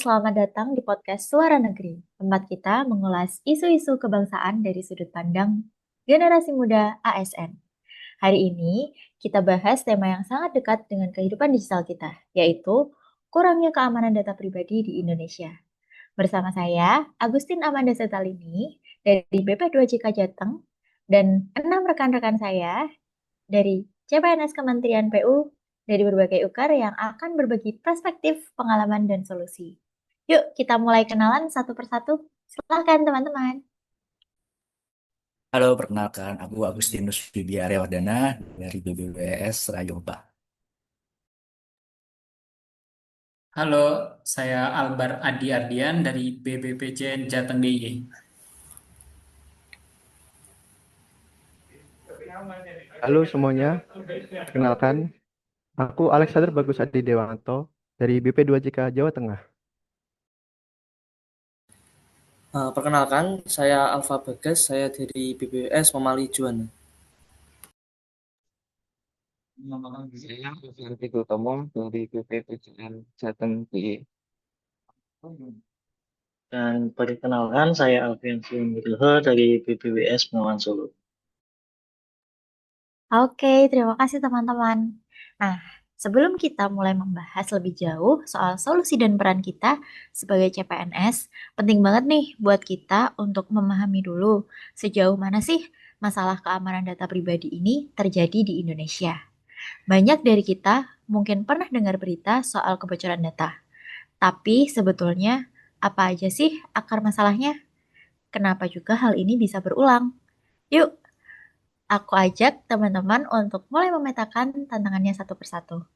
selamat datang di podcast Suara Negeri, tempat kita mengulas isu-isu kebangsaan dari sudut pandang generasi muda ASN. Hari ini kita bahas tema yang sangat dekat dengan kehidupan digital kita, yaitu kurangnya keamanan data pribadi di Indonesia. Bersama saya, Agustin Amanda Setalini dari BP2JK Jateng, dan 6 rekan-rekan saya dari CPNS Kementerian PU dari berbagai UKAR yang akan berbagi perspektif, pengalaman, dan solusi. Yuk, kita mulai kenalan satu persatu. Silahkan teman-teman. Halo, perkenalkan aku Agustinus Bibi Aryawardana dari BBWS Rayoba. Halo, saya Albar Adi Ardian dari BBPJN Jateng DIY. Halo semuanya, perkenalkan, aku Alexander Bagus Adi Dewanto dari BP2JK Jawa Tengah. Perkenalkan, saya Alfa Bagas, saya dari BBWS Memali Juwana. Saya Alfian Utomo dari BPPJN Jateng DIY. Dan perkenalkan, saya Alfian Nugroho dari BBWS Bengawan Solo. Oke, terima kasih teman-teman. Nah, sebelum kita mulai membahas lebih jauh soal solusi dan peran kita sebagai CPNS, penting banget nih buat kita untuk memahami dulu sejauh mana sih masalah keamanan data pribadi ini terjadi di Indonesia. Banyak dari kita mungkin pernah dengar berita soal kebocoran data. Tapi sebetulnya apa aja sih akar masalahnya? Kenapa juga hal ini bisa berulang? Yuk, aku ajak teman-teman untuk mulai memetakan tantangannya satu persatu.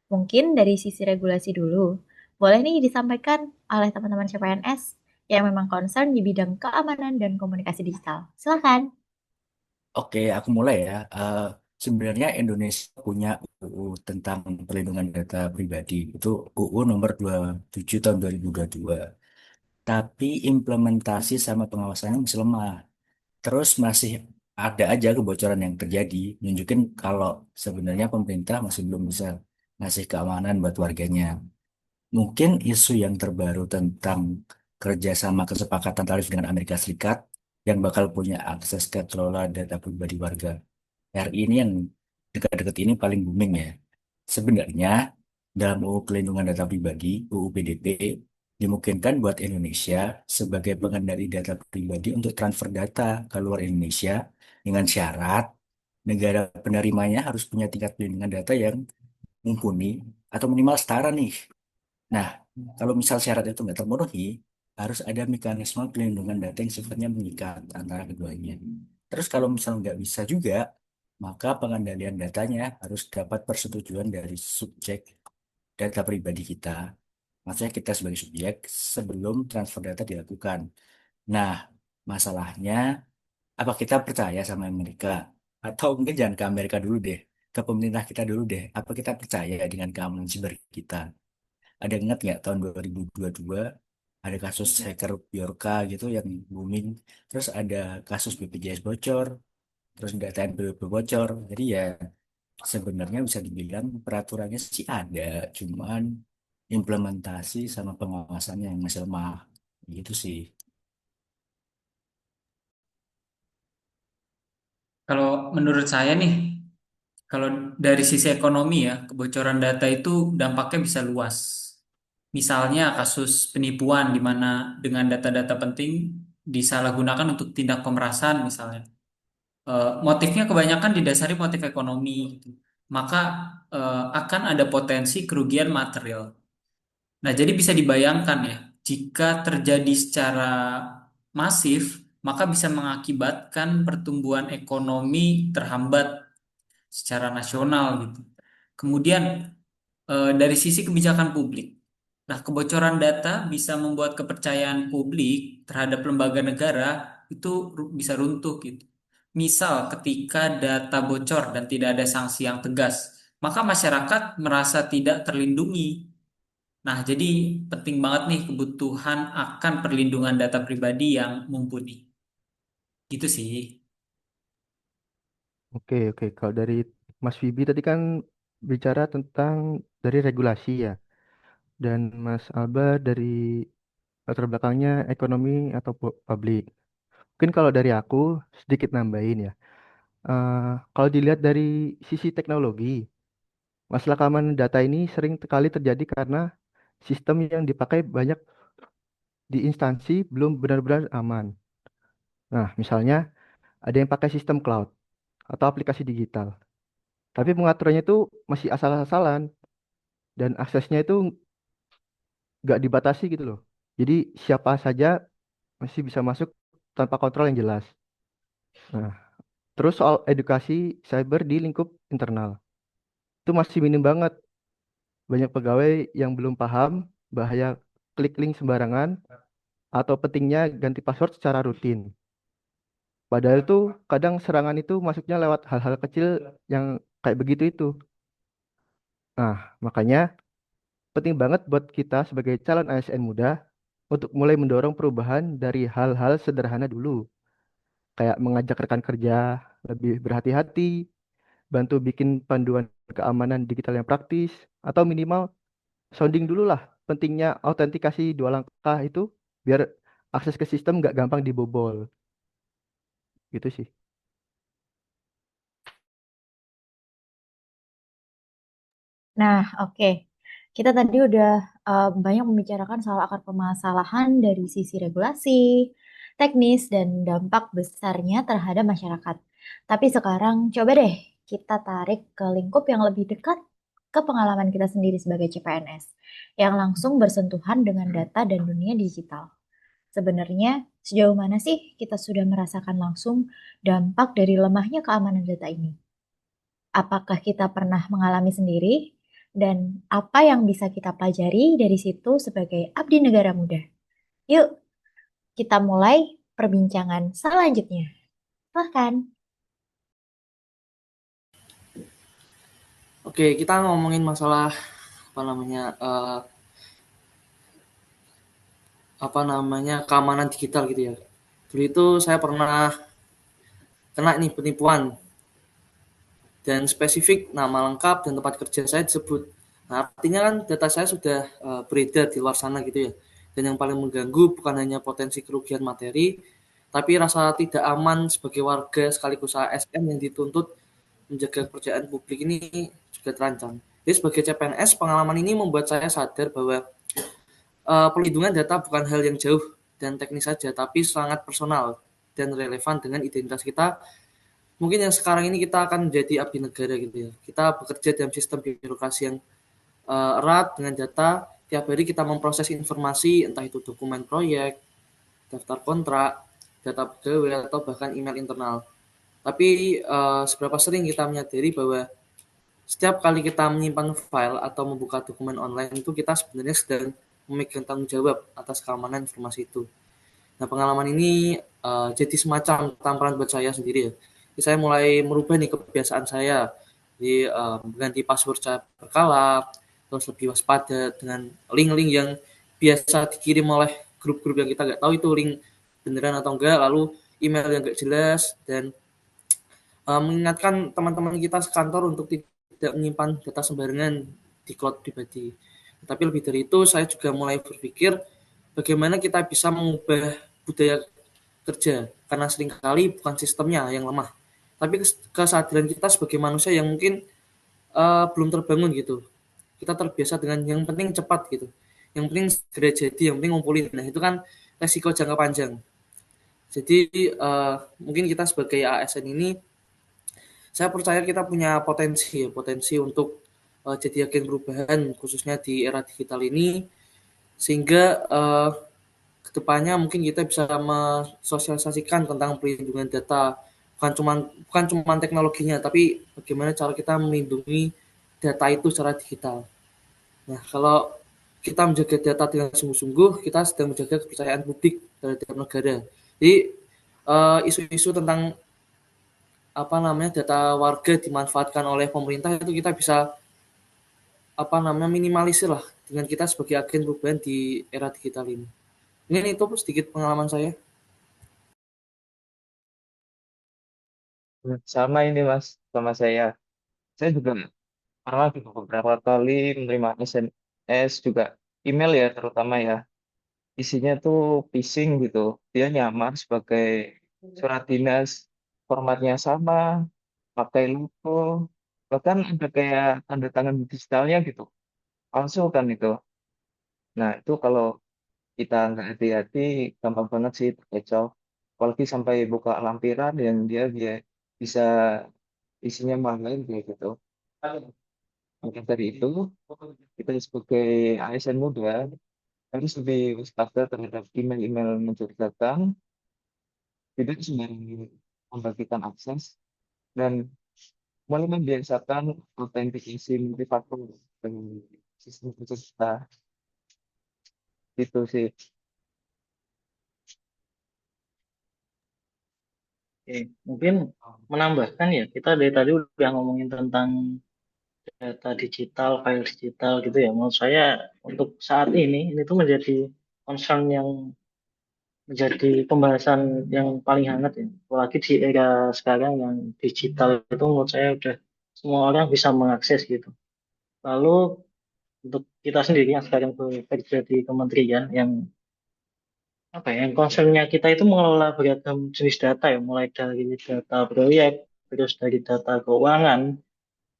Mungkin dari sisi regulasi dulu. Boleh nih disampaikan oleh teman-teman CPNS yang memang concern di bidang keamanan dan komunikasi digital. Silakan. Oke, aku mulai ya. Sebenarnya Indonesia punya UU tentang perlindungan data pribadi. Itu UU nomor 27 tahun 2022. Tapi implementasi sama pengawasannya masih lemah. Terus masih ada aja kebocoran yang terjadi. Nunjukin kalau sebenarnya pemerintah masih belum bisa ngasih keamanan buat warganya. Mungkin isu yang terbaru tentang kerjasama kesepakatan tarif dengan Amerika Serikat yang bakal punya akses ke kelola data pribadi warga. RI ini yang dekat-dekat ini paling booming ya. Sebenarnya dalam UU Pelindungan Data Pribadi, UU PDP, dimungkinkan buat Indonesia sebagai pengendali data pribadi untuk transfer data ke luar Indonesia dengan syarat negara penerimanya harus punya tingkat pelindungan data yang mumpuni atau minimal setara nih. Nah, kalau misal syarat itu nggak terpenuhi, harus ada mekanisme pelindungan data yang sifatnya mengikat antara keduanya. Terus kalau misal nggak bisa juga, maka pengendalian datanya harus dapat persetujuan dari subjek data pribadi kita. Maksudnya kita sebagai subjek sebelum transfer data dilakukan. Nah, masalahnya apa kita percaya sama Amerika? Atau mungkin jangan ke Amerika dulu deh, ke pemerintah kita dulu deh. Apa kita percaya dengan keamanan siber kita? Ada ingat nggak tahun 2022 ada kasus hacker Bjorka gitu yang booming. Terus ada kasus BPJS bocor, terus data NPWP bocor. Jadi ya sebenarnya bisa dibilang peraturannya sih ada, cuman implementasi sama pengawasannya yang masih lemah. Gitu sih. Kalau menurut saya nih, kalau dari sisi ekonomi ya, kebocoran data itu dampaknya bisa luas. Misalnya kasus penipuan di mana dengan data-data penting disalahgunakan untuk tindak pemerasan misalnya. Motifnya kebanyakan didasari motif ekonomi, gitu. Maka akan ada potensi kerugian material. Nah, jadi bisa dibayangkan ya, jika terjadi secara masif, maka bisa mengakibatkan pertumbuhan ekonomi terhambat secara nasional gitu. Kemudian dari sisi kebijakan publik, nah kebocoran data bisa membuat kepercayaan publik terhadap lembaga negara itu bisa runtuh gitu. Misal ketika data bocor dan tidak ada sanksi yang tegas, maka masyarakat merasa tidak terlindungi. Nah, jadi penting banget nih kebutuhan akan perlindungan data pribadi yang mumpuni. Gitu sih. Oke, oke. Kalau dari Mas Wibi tadi kan bicara tentang dari regulasi ya. dan Mas Albar dari latar belakangnya ekonomi atau publik. Mungkin kalau dari aku sedikit nambahin ya. Kalau dilihat dari sisi teknologi, masalah keamanan data ini sering kali terjadi karena sistem yang dipakai banyak di instansi belum benar-benar aman. Nah, misalnya ada yang pakai sistem cloud atau aplikasi digital, tapi pengaturannya itu masih asal-asalan dan aksesnya itu nggak dibatasi gitu loh. Jadi siapa saja masih bisa masuk tanpa kontrol yang jelas. Nah, terus soal edukasi cyber di lingkup internal, itu masih minim banget. Banyak pegawai yang belum paham bahaya klik link sembarangan atau pentingnya ganti password secara rutin. Padahal tuh kadang serangan itu masuknya lewat hal-hal kecil yang kayak begitu itu. Nah, makanya penting banget buat kita sebagai calon ASN muda untuk mulai mendorong perubahan dari hal-hal sederhana dulu. Kayak mengajak rekan kerja lebih berhati-hati, bantu bikin panduan keamanan digital yang praktis, atau minimal sounding dulu lah pentingnya autentikasi 2 langkah itu biar akses ke sistem nggak gampang dibobol. Gitu sih. Nah, oke. Kita tadi udah banyak membicarakan soal akar permasalahan dari sisi regulasi, teknis, dan dampak besarnya terhadap masyarakat. Tapi sekarang coba deh kita tarik ke lingkup yang lebih dekat ke pengalaman kita sendiri sebagai CPNS, yang langsung bersentuhan dengan data dan dunia digital. Sebenarnya, sejauh mana sih kita sudah merasakan langsung dampak dari lemahnya keamanan data ini? Apakah kita pernah mengalami sendiri? Dan apa yang bisa kita pelajari dari situ sebagai abdi negara muda? Yuk, kita mulai perbincangan selanjutnya. Silahkan. Oke, kita ngomongin masalah apa namanya keamanan digital gitu ya. Dulu itu saya pernah kena nih penipuan dan spesifik nama lengkap dan tempat kerja saya disebut. Nah, artinya kan data saya sudah beredar di luar sana gitu ya. Dan yang paling mengganggu bukan hanya potensi kerugian materi, tapi rasa tidak aman sebagai warga sekaligus ASN yang dituntut menjaga kepercayaan publik ini juga terancam. Jadi sebagai CPNS, pengalaman ini membuat saya sadar bahwa perlindungan data bukan hal yang jauh dan teknis saja, tapi sangat personal dan relevan dengan identitas kita. Mungkin yang sekarang ini kita akan menjadi abdi negara gitu ya. Kita bekerja dalam sistem birokrasi yang erat dengan data. Tiap hari kita memproses informasi, entah itu dokumen proyek, daftar kontrak, data pegawai, atau bahkan email internal. Tapi seberapa sering kita menyadari bahwa setiap kali kita menyimpan file atau membuka dokumen online itu kita sebenarnya sedang memegang tanggung jawab atas keamanan informasi itu. Nah, pengalaman ini jadi semacam tamparan buat saya sendiri ya. Jadi saya mulai merubah nih kebiasaan saya. Jadi mengganti password saya berkala, terus lebih waspada dengan link-link yang biasa dikirim oleh grup-grup yang kita nggak tahu itu link beneran atau enggak, lalu email yang nggak jelas, dan mengingatkan teman-teman kita sekantor untuk tidak menyimpan data sembarangan di cloud pribadi. Tapi lebih dari itu, saya juga mulai berpikir bagaimana kita bisa mengubah budaya kerja, karena seringkali bukan sistemnya yang lemah, tapi kesadaran kita sebagai manusia yang mungkin belum terbangun gitu. Kita terbiasa dengan yang penting cepat gitu, yang penting segera jadi, yang penting ngumpulin. Nah itu kan resiko jangka panjang. Jadi mungkin kita sebagai ASN ini, saya percaya kita punya potensi untuk jadi agen perubahan khususnya di era digital ini, sehingga kedepannya mungkin kita bisa mensosialisasikan tentang perlindungan data, bukan cuman teknologinya, tapi bagaimana cara kita melindungi data itu secara digital. Nah, kalau kita menjaga data dengan sungguh-sungguh, kita sedang menjaga kepercayaan publik terhadap negara. Jadi isu-isu tentang data warga dimanfaatkan oleh pemerintah itu kita bisa minimalisir lah dengan kita sebagai agen perubahan di era digital ini. Ini itu sedikit pengalaman saya. Sama ini Mas, sama saya. Saya juga pernah juga beberapa kali menerima SMS juga email ya terutama ya. Isinya tuh phishing gitu. Dia nyamar sebagai surat dinas, formatnya sama, pakai logo, bahkan ada kayak tanda tangan digitalnya gitu. Palsu kan itu. Nah, itu kalau kita nggak hati-hati, gampang banget sih terkecoh. Apalagi sampai buka lampiran yang dia bisa isinya main kayak gitu. Maka dari itu, kita sebagai ASN muda harus lebih waspada terhadap email-email mencurigakan, tidak sembarangan membagikan akses, dan mulai membiasakan autentikasi multifaktor dengan sistem kita. Itu sih. Oke, mungkin menambahkan ya, kita dari tadi udah ngomongin tentang data digital, file digital gitu ya. Menurut saya untuk saat ini tuh menjadi concern yang menjadi pembahasan yang paling hangat ya. Apalagi di era sekarang yang digital itu menurut saya udah semua orang bisa mengakses gitu. Lalu untuk kita sendiri yang sekarang bekerja di kementerian yang apa ya, yang concernnya kita itu mengelola beragam jenis data ya, mulai dari data proyek, terus dari data keuangan,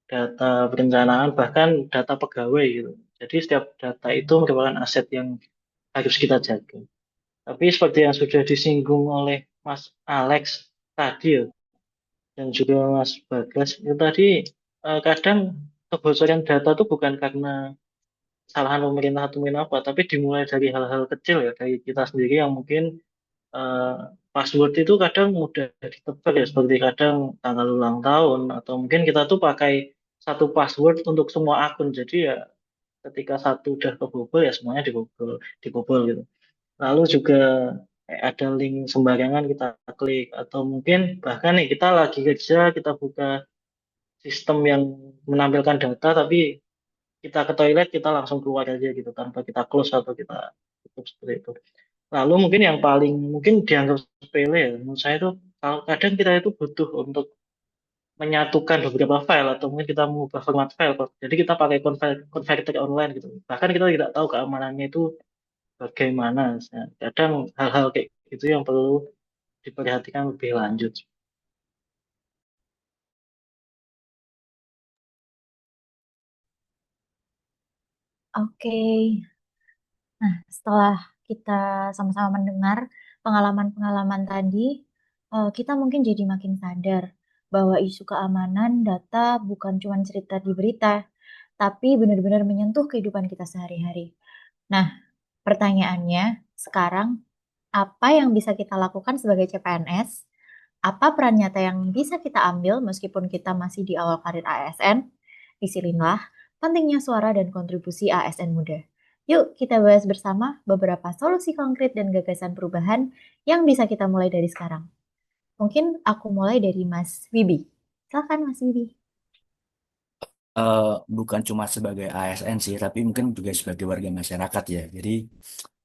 data perencanaan, bahkan data pegawai gitu. Jadi setiap data itu merupakan aset yang harus kita jaga. Tapi seperti yang sudah disinggung oleh Mas Alex tadi ya, dan juga Mas Bagas, itu tadi kadang kebocoran data itu bukan karena kesalahan pemerintah atau mungkin apa, tapi dimulai dari hal-hal kecil ya, dari kita sendiri yang mungkin eh, password itu kadang mudah ditebak ya, seperti kadang tanggal ulang tahun, atau mungkin kita tuh pakai satu password untuk semua akun, jadi ya ketika satu udah kebobol ya semuanya dibobol gitu. Lalu juga ada link sembarangan kita klik, atau mungkin bahkan nih kita lagi kerja, kita buka sistem yang menampilkan data, tapi kita ke toilet kita langsung keluar aja gitu tanpa kita close atau kita tutup seperti itu. Lalu mungkin yang paling mungkin dianggap sepele ya, menurut saya itu kalau kadang kita itu butuh untuk menyatukan beberapa file atau mungkin kita mengubah format file kok. Jadi kita pakai converter online gitu. Bahkan kita tidak tahu keamanannya itu bagaimana. Nah, kadang hal-hal kayak gitu yang perlu diperhatikan lebih lanjut. Oke, nah setelah kita sama-sama mendengar pengalaman-pengalaman tadi, kita mungkin jadi makin sadar bahwa isu keamanan data bukan cuma cerita di berita, tapi benar-benar menyentuh kehidupan kita sehari-hari. Nah, pertanyaannya sekarang, apa yang bisa kita lakukan sebagai CPNS? Apa peran nyata yang bisa kita ambil meskipun kita masih di awal karir ASN? Disinilah pentingnya suara dan kontribusi ASN muda. Yuk kita bahas bersama beberapa solusi konkret dan gagasan perubahan yang bisa kita mulai dari sekarang. Mungkin aku mulai dari Mas Wibi. Silakan Mas Wibi. Eh, Bukan cuma sebagai ASN sih, tapi mungkin juga sebagai warga masyarakat ya. Jadi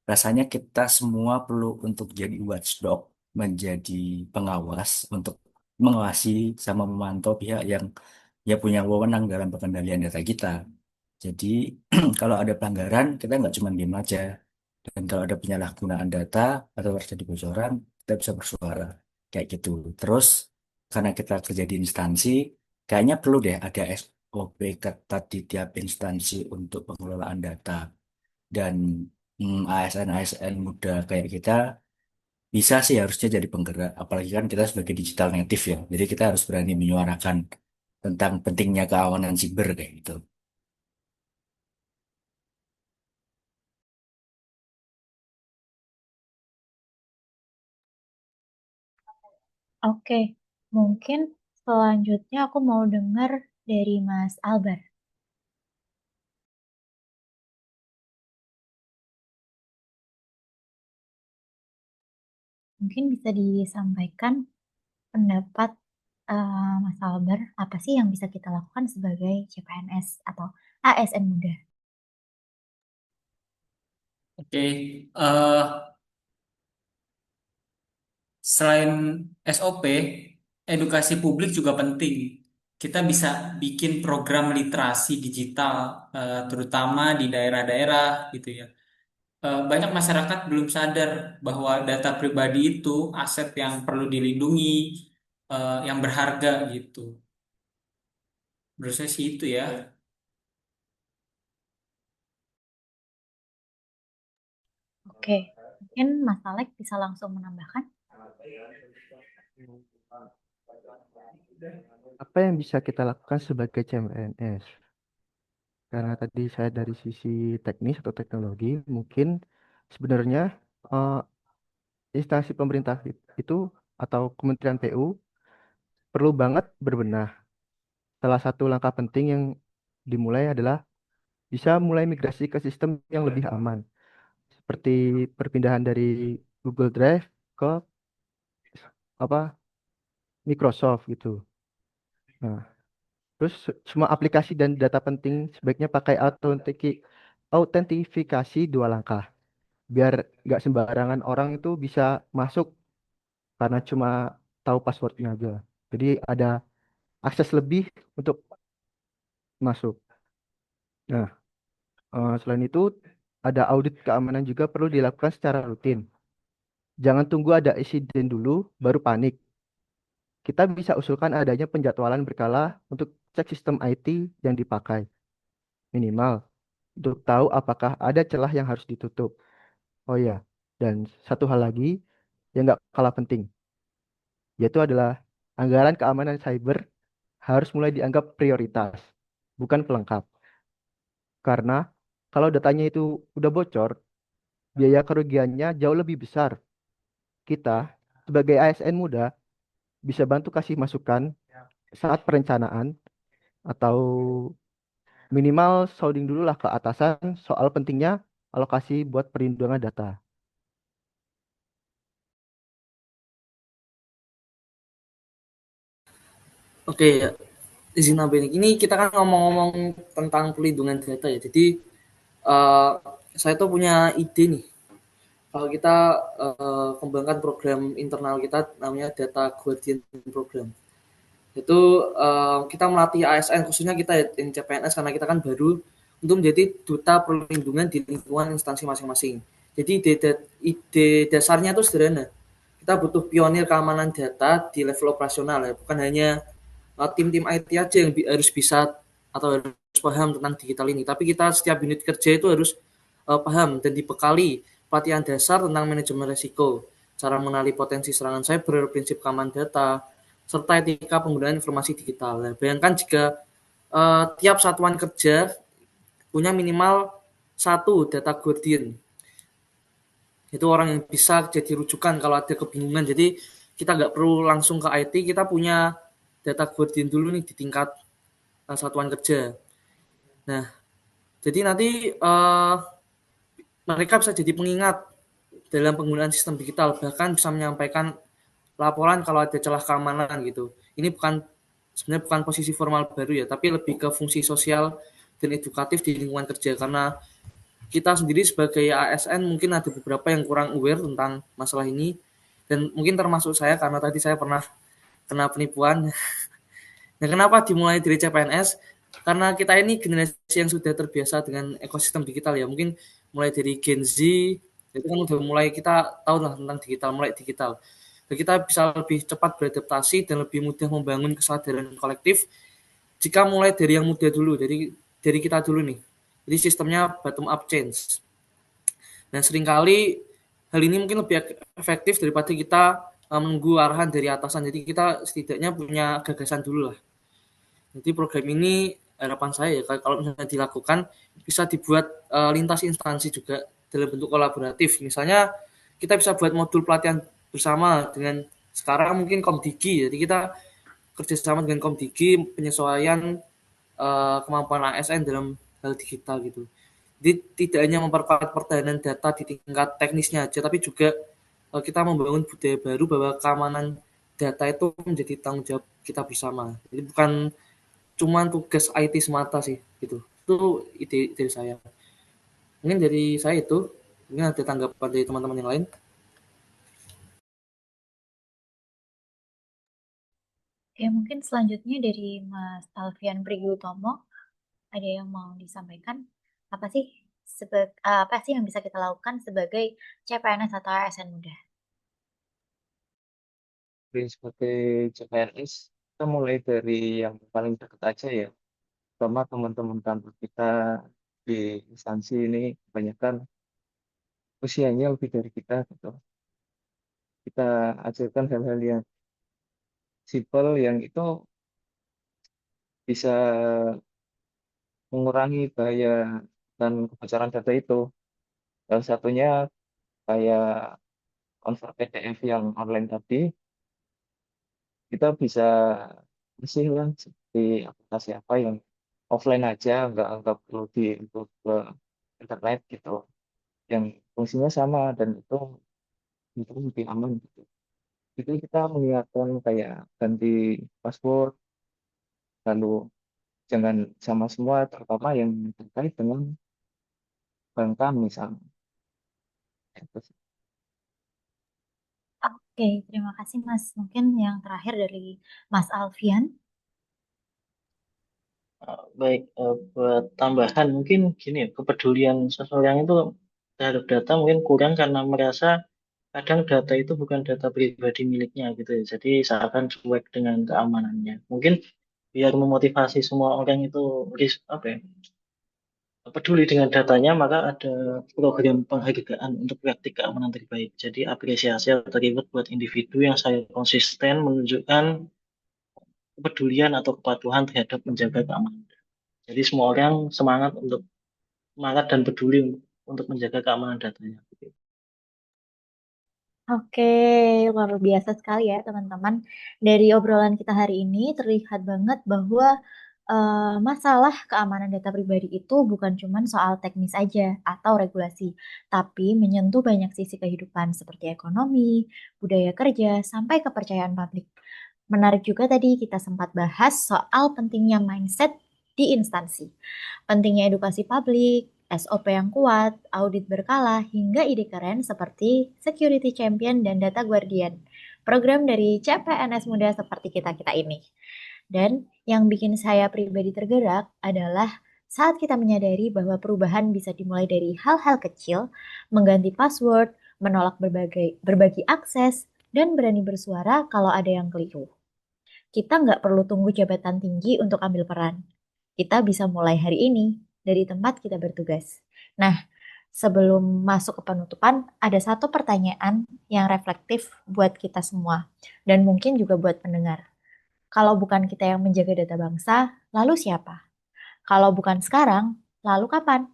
rasanya kita semua perlu untuk jadi watchdog, menjadi pengawas untuk mengawasi sama memantau pihak yang ya punya wewenang dalam pengendalian data kita. Jadi kalau ada pelanggaran, kita nggak cuma diem aja. Dan kalau ada penyalahgunaan data atau terjadi bocoran, kita bisa bersuara kayak gitu. Terus karena kita kerja di instansi, kayaknya perlu deh ada SOP ketat di tiap instansi untuk pengelolaan data. Dan ASN-ASN muda kayak kita bisa sih harusnya jadi penggerak. Apalagi kan kita sebagai digital native ya. Jadi kita harus berani menyuarakan tentang pentingnya keamanan siber kayak gitu. Oke, mungkin selanjutnya aku mau dengar dari Mas Albar. Mungkin bisa disampaikan pendapat Mas Albar, apa sih yang bisa kita lakukan sebagai CPNS atau ASN muda? Oke, selain SOP, edukasi publik juga penting. kita bisa bikin program literasi digital, terutama di daerah-daerah gitu ya. Banyak masyarakat belum sadar bahwa data pribadi itu aset yang perlu dilindungi, yang berharga gitu. Menurut saya sih itu ya. Oke, mungkin Mas Alek bisa langsung menambahkan. Apa yang bisa kita lakukan sebagai CMNS? Karena tadi saya dari sisi teknis atau teknologi, mungkin sebenarnya eh, instansi pemerintah itu atau Kementerian PU perlu banget berbenah. Salah satu langkah penting yang dimulai adalah bisa mulai migrasi ke sistem yang lebih aman, seperti perpindahan dari Google Drive ke apa Microsoft gitu. Nah, terus semua aplikasi dan data penting sebaiknya pakai autentifikasi dua langkah, biar nggak sembarangan orang itu bisa masuk karena cuma tahu passwordnya aja. Jadi ada akses lebih untuk masuk. Nah, selain itu ada audit keamanan juga perlu dilakukan secara rutin. Jangan tunggu ada insiden dulu baru panik. Kita bisa usulkan adanya penjadwalan berkala untuk cek sistem IT yang dipakai. Minimal untuk tahu apakah ada celah yang harus ditutup. Oh ya, dan satu hal lagi yang nggak kalah penting, yaitu adalah anggaran keamanan cyber harus mulai dianggap prioritas, bukan pelengkap. Karena kalau datanya itu udah bocor, biaya kerugiannya jauh lebih besar. Kita sebagai ASN muda bisa bantu kasih masukan saat perencanaan atau minimal sounding dulu lah ke atasan soal pentingnya alokasi buat perlindungan data. Oke, ya. Izin nambahin. Ini kita kan ngomong-ngomong tentang pelindungan data ya. Jadi eh, saya tuh punya ide nih. Kalau kita kembangkan program internal kita namanya Data Guardian Program. Itu kita melatih ASN khususnya kita yang CPNS karena kita kan baru untuk menjadi duta perlindungan di lingkungan instansi masing-masing. Jadi ide dasarnya itu sederhana. Kita butuh pionir keamanan data di level operasional ya, bukan hanya tim-tim IT aja yang harus bisa atau harus paham tentang digital ini, tapi kita setiap unit kerja itu harus paham dan dibekali pelatihan dasar tentang manajemen risiko, cara mengenali potensi serangan cyber, prinsip keamanan data, serta etika penggunaan informasi digital. Nah, bayangkan jika tiap satuan kerja punya minimal satu data guardian. Itu orang yang bisa jadi rujukan kalau ada kebingungan. Jadi kita nggak perlu langsung ke IT, kita punya data guardian dulu nih di tingkat satuan kerja. Nah, jadi nanti mereka bisa jadi pengingat dalam penggunaan sistem digital, bahkan bisa menyampaikan laporan kalau ada celah keamanan gitu. Ini sebenarnya bukan posisi formal baru ya, tapi lebih ke fungsi sosial dan edukatif di lingkungan kerja karena kita sendiri sebagai ASN mungkin ada beberapa yang kurang aware tentang masalah ini dan mungkin termasuk saya karena tadi saya pernah kena penipuan. Nah, kenapa dimulai dari CPNS? Karena kita ini generasi yang sudah terbiasa dengan ekosistem digital ya. Mungkin mulai dari Gen Z, itu kan udah mulai kita tahu lah tentang digital, mulai digital. Dan kita bisa lebih cepat beradaptasi dan lebih mudah membangun kesadaran kolektif jika mulai dari yang muda dulu, dari kita dulu nih. Jadi sistemnya bottom up change. Dan seringkali hal ini mungkin lebih efektif daripada kita menunggu arahan dari atasan. Jadi kita setidaknya punya gagasan dulu lah. Jadi program ini harapan saya ya kalau misalnya dilakukan bisa dibuat lintas instansi juga dalam bentuk kolaboratif. Misalnya kita bisa buat modul pelatihan bersama dengan sekarang mungkin Komdigi. Jadi kita kerjasama dengan Komdigi penyesuaian kemampuan ASN dalam hal digital gitu. Jadi tidak hanya memperkuat pertahanan data di tingkat teknisnya aja, tapi juga kita membangun budaya baru bahwa keamanan data itu menjadi tanggung jawab kita bersama. Jadi bukan cuma tugas IT semata sih gitu. Itu ide dari saya. Mungkin dari saya itu. Mungkin ada tanggapan dari teman-teman yang lain. Oke, mungkin selanjutnya dari Mas Alfian Priyutomo, ada yang mau disampaikan? Apa sih apa sih yang bisa kita lakukan sebagai CPNS atau ASN muda? Sebagai CPNS, kita mulai dari yang paling dekat aja ya. Sama teman-teman kantor kita di instansi ini kebanyakan usianya lebih dari kita gitu. Kita ajarkan hal-hal yang simpel yang itu bisa mengurangi bahaya dan kebocoran data itu. Salah satunya kayak konvert PDF yang online tadi, kita bisa isi lah seperti aplikasi apa yang offline aja, nggak perlu diinput ke internet gitu, yang fungsinya sama dan itu lebih aman gitu. Itu kita mengingatkan kayak ganti password, lalu jangan sama semua, terutama yang terkait dengan bankan misalnya. Itu sih. Oke, terima kasih Mas. Mungkin yang terakhir dari Mas Alfian. Baik, buat tambahan mungkin gini ya, kepedulian seseorang itu terhadap data mungkin kurang karena merasa kadang data itu bukan data pribadi miliknya gitu ya. Jadi seakan cuek dengan keamanannya. Mungkin biar memotivasi semua orang itu apa ya, peduli dengan datanya, maka ada program penghargaan untuk praktik keamanan terbaik. Jadi apresiasi atau reward buat individu yang saya konsisten menunjukkan kepedulian atau kepatuhan terhadap menjaga keamanan. Jadi semua orang semangat dan peduli untuk menjaga keamanan datanya. Oke, luar biasa sekali ya teman-teman. Dari obrolan kita hari ini terlihat banget bahwa masalah keamanan data pribadi itu bukan cuma soal teknis aja atau regulasi, tapi menyentuh banyak sisi kehidupan seperti ekonomi, budaya kerja, sampai kepercayaan publik. Menarik juga tadi kita sempat bahas soal pentingnya mindset di instansi. Pentingnya edukasi publik, SOP yang kuat, audit berkala, hingga ide keren seperti Security Champion dan Data Guardian. Program dari CPNS muda seperti kita-kita ini. Dan yang bikin saya pribadi tergerak adalah saat kita menyadari bahwa perubahan bisa dimulai dari hal-hal kecil, mengganti password, menolak berbagi akses, dan berani bersuara kalau ada yang keliru. Kita nggak perlu tunggu jabatan tinggi untuk ambil peran. Kita bisa mulai hari ini dari tempat kita bertugas. Nah, sebelum masuk ke penutupan, ada satu pertanyaan yang reflektif buat kita semua, dan mungkin juga buat pendengar. Kalau bukan kita yang menjaga data bangsa, lalu siapa? Kalau bukan sekarang, lalu kapan?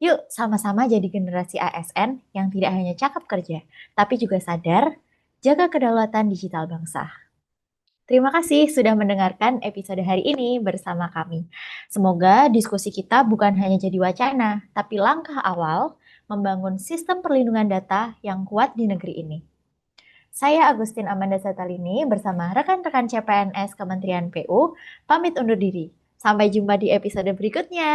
Yuk sama-sama jadi generasi ASN yang tidak hanya cakap kerja, tapi juga sadar jaga kedaulatan digital bangsa. Terima kasih sudah mendengarkan episode hari ini bersama kami. Semoga diskusi kita bukan hanya jadi wacana, tapi langkah awal membangun sistem perlindungan data yang kuat di negeri ini. Saya Agustin Amanda Satalini bersama rekan-rekan CPNS Kementerian PU pamit undur diri. Sampai jumpa di episode berikutnya.